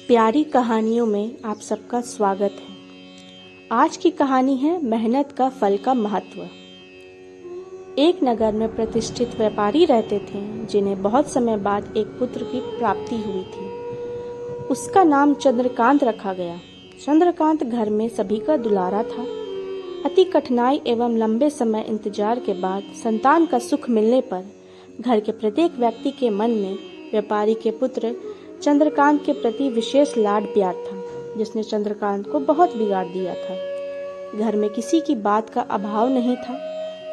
प्यारी कहानियों में आप सबका स्वागत है। आज की कहानी है मेहनत का फल का महत्व। एक नगर में प्रतिष्ठित व्यापारी रहते थे जिन्हें बहुत समय बाद एक पुत्र की प्राप्ति हुई थी। उसका नाम चंद्रकांत रखा गया। चंद्रकांत घर में सभी का दुलारा था। अति कठिनाई एवं लंबे समय इंतजार के बाद संतान का सुख मिलने पर घर के प्रत्येक व्यक्ति के मन में व्यापारी के पुत्र चंद्रकांत के प्रति विशेष लाड प्यार था, जिसने चंद्रकांत को बहुत बिगाड़ दिया था। घर में किसी की बात का अभाव नहीं था।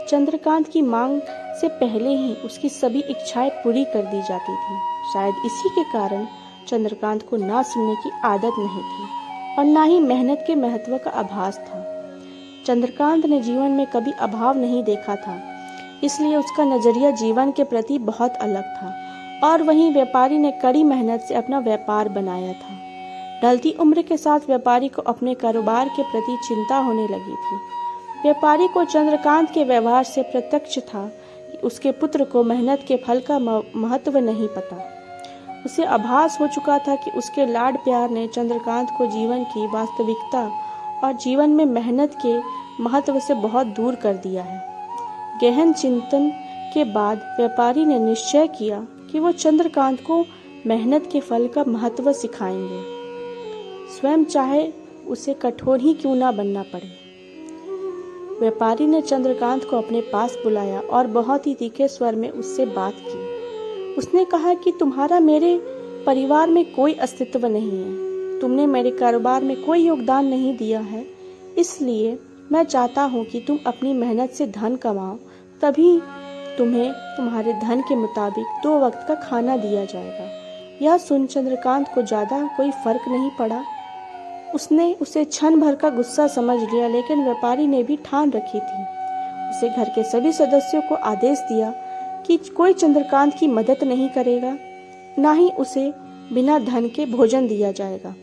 चंद्रकांत की मांग से पहले ही उसकी सभी इच्छाएं पूरी कर दी जाती थी। शायद इसी के कारण चंद्रकांत को ना सुनने की आदत नहीं थी और ना ही मेहनत के महत्व का आभास था। चंद्रकांत ने जीवन में कभी अभाव नहीं देखा था, इसलिए उसका नजरिया जीवन के प्रति बहुत अलग था। और वहीं व्यापारी ने कड़ी मेहनत से अपना व्यापार बनाया था। ढलती उम्र के साथ व्यापारी को अपने कारोबार के प्रति चिंता होने लगी थी। व्यापारी को चंद्रकांत के व्यवहार से प्रत्यक्ष था कि उसके पुत्र को मेहनत के फल का महत्व नहीं पता। उसे आभास हो चुका था कि उसके लाड प्यार ने चंद्रकांत को जीवन की वास्तविकता और जीवन में मेहनत के महत्व से बहुत दूर कर दिया है। गहन चिंतन के बाद व्यापारी ने निश्चय किया कि वो चंद्रकांत को मेहनत के फल का महत्व सिखाएंगे, स्वयं चाहे उसे कठोर ही क्यों ना बनना पड़े। व्यापारी ने चंद्रकांत को अपने पास बुलाया और बहुत ही तीखे स्वर में उससे बात की। उसने कहा कि तुम्हारा मेरे परिवार में कोई अस्तित्व नहीं है, तुमने मेरे कारोबार में कोई योगदान नहीं दिया है, इसलिए मैं चाहता हूँ कि तुम अपनी मेहनत से धन कमाओ, तभी तुम्हें तुम्हारे धन के मुताबिक 2 वक्त का खाना दिया जाएगा। यह सुन चंद्रकांत को ज्यादा कोई फर्क नहीं पड़ा। उसने उसे क्षण भर का गुस्सा समझ लिया, लेकिन व्यापारी ने भी ठान रखी थी। उसे घर के सभी सदस्यों को आदेश दिया कि कोई चंद्रकांत की मदद नहीं करेगा, ना ही उसे बिना धन के भोजन दिया जाएगा।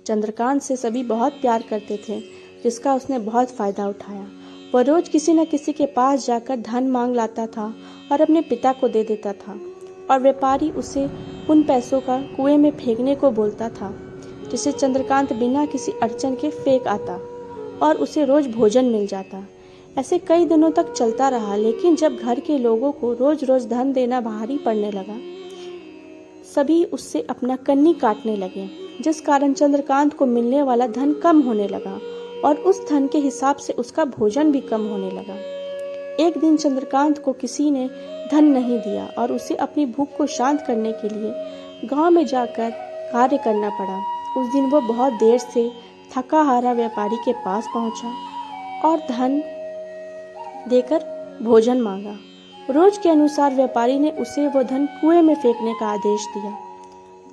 चंद्रकांत से सभी बहुत प्यार करते थे, जिसका उसने बहुत फायदा उठाया। वह रोज किसी न किसी के पास जाकर धन मांग लाता था और अपने पिता को दे देता था, और व्यापारी उसे उन पैसों का कुएं में फेंकने को बोलता था, जिसे चंद्रकांत बिना किसी अड़चन के फेंक आता और उसे रोज भोजन मिल जाता। ऐसे कई दिनों तक चलता रहा, लेकिन जब घर के लोगों को रोज रोज धन देना भारी पड़ने लगा, सभी उससे अपना कन्नी काटने लगे, जिस कारण चंद्रकांत को मिलने वाला धन कम होने लगा और उस धन के हिसाब से उसका भोजन भी कम होने लगा। एक दिन चंद्रकांत को किसी ने धन नहीं दिया और उसे अपनी भूख को शांत करने के लिए गांव में जाकर कार्य करना पड़ा। उस दिन वो बहुत देर से थका हारा व्यापारी के पास पहुंचा और धन देकर भोजन मांगा। रोज के अनुसार व्यापारी ने उसे वो धन कुएं में फेंकने का आदेश दिया,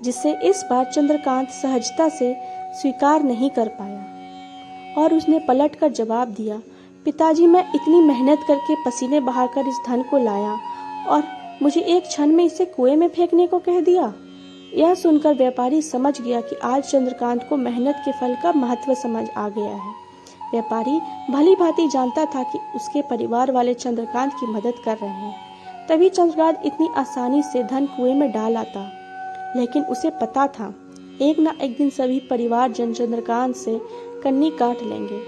जिसे इस बार चंद्रकांत सहजता से स्वीकार नहीं कर पाया और उसने पलटकर जवाब दिया, पिताजी, मैं इतनी मेहनत करके पसीने बहाकर इस धन को लाया और मुझे एक क्षण में इसे कुएं में फेंकने को कह दिया। यह सुनकर व्यापारी समझ गया कि आज चंद्रकांत को मेहनत के फल का महत्व समझ आ गया है। व्यापारी भली भांति जानता था कि उसके परिवार वाले चंद्रकांत की मदद कर रहे हैं, तभी चंद्रकांत इतनी आसानी से धन कुएं में डाल आता। लेकिन उसे पता था एक न एक दिन सभी परिवार जन चंद्रकांत से कन्नी काट लेंगे।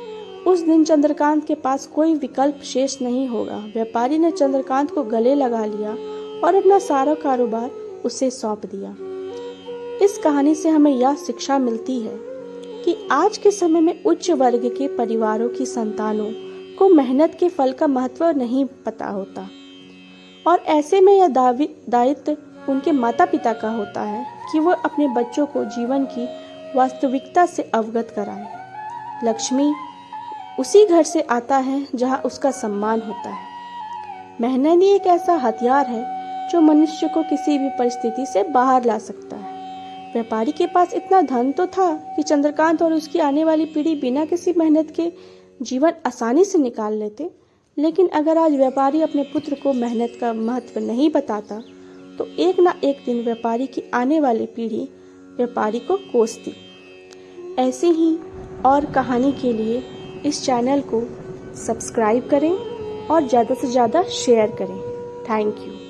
उस दिन चंद्रकांत के पास कोई विकल्प शेष नहीं होगा। व्यापारी ने चंद्रकांत को गले लगा लिया और अपना सारा कारोबार उसे सौंप दिया। इस कहानी से हमें यह शिक्षा मिलती है कि आज के समय में उच्च वर्ग के परिवारों की संतानों को मेहनत के फल का महत्व नहीं पता होता, और ऐसे में यह दायित्व उनके माता पिता का होता है कि वो अपने बच्चों को जीवन की वास्तविकता से अवगत कराएं। लक्ष्मी उसी घर से आता है जहां उसका सम्मान होता है। मेहनत ही एक ऐसा हथियार है जो मनुष्य को किसी भी परिस्थिति से बाहर ला सकता है। व्यापारी के पास इतना धन तो था कि चंद्रकांत और उसकी आने वाली पीढ़ी बिना किसी मेहनत के जीवन आसानी से निकाल लेते, लेकिन अगर आज व्यापारी अपने पुत्र को मेहनत का महत्व नहीं बताता, तो एक ना एक दिन व्यापारी की आने वाली पीढ़ी व्यापारी को कोसती। ऐसे ही और कहानी के लिए इस चैनल को सब्सक्राइब करें और ज़्यादा से ज़्यादा शेयर करें। Thank you.